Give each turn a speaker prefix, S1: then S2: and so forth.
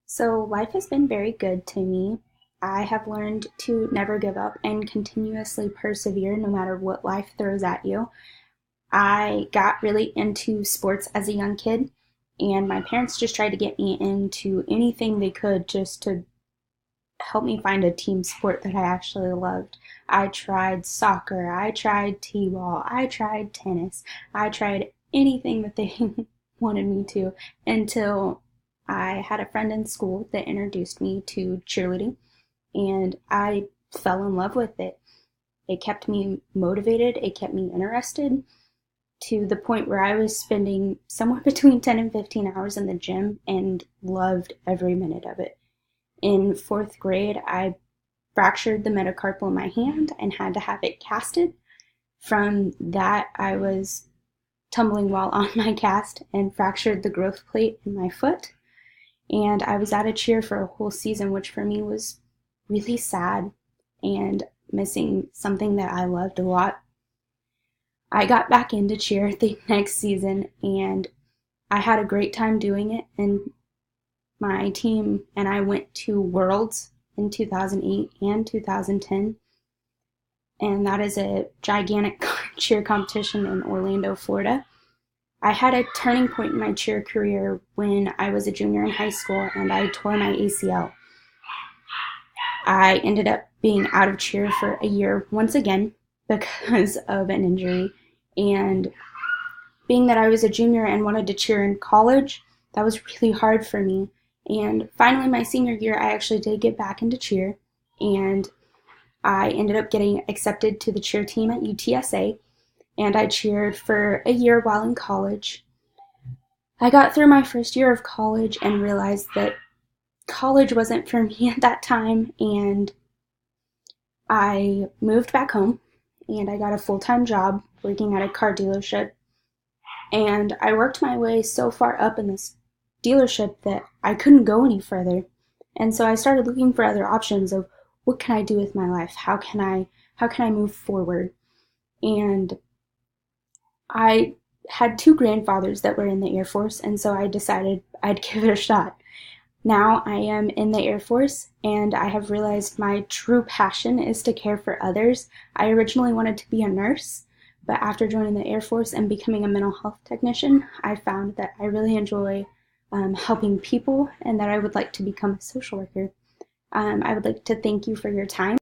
S1: So, life has been very good to me. I have learned to never give up and continuously persevere no matter what life throws at you. I got really into sports as a young kid, and my parents just tried to get me into anything they could just to help me find a team sport that I actually loved. I tried soccer, I tried t ball, I tried tennis, I tried anything that they wanted me to until I had a friend in school that introduced me to cheerleading, and I fell in love with it. It kept me motivated, it kept me interested to the point where I was spending somewhere between 10 and 15 hours in the gym and loved every minute of it. In fourth grade, I fractured the metacarpal in my hand and had to have it casted. From that, I was tumbling while on my cast and fractured the growth plate in my foot. And I was out of cheer for a whole season, which for me was really sad and missing something that I loved a lot. I got back into cheer the next season and I had a great time doing it. And my team and I went to Worlds in 2008 and 2010, and that is a gigantic cheer competition in Orlando, Florida. I had a turning point in my cheer career when I was a junior in high school and I tore my ACL. I ended up being out of cheer for a year once again because of an injury, and being that I was a junior and wanted to cheer in college, that was really hard for me. And finally, my senior year, I actually did get back into cheer, and I ended up getting accepted to the cheer team at UTSA, and I cheered for a year while in college. I got through my first year of college and realized that college wasn't for me at that time, and I moved back home, and I got a full-time job working at a car dealership, and I worked my way so far up in this dealership that I couldn't go any further. And so I started looking for other options of what can I do with my life? How can I move forward? And I had two grandfathers that were in the Air Force, and so I decided I'd give it a shot. Now I am in the Air Force, and I have realized my true passion is to care for others. I originally wanted to be a nurse, but after joining the Air Force and becoming a mental health technician, I found that I really enjoy helping people and that I would like to become a social worker. I would like to thank you for your time.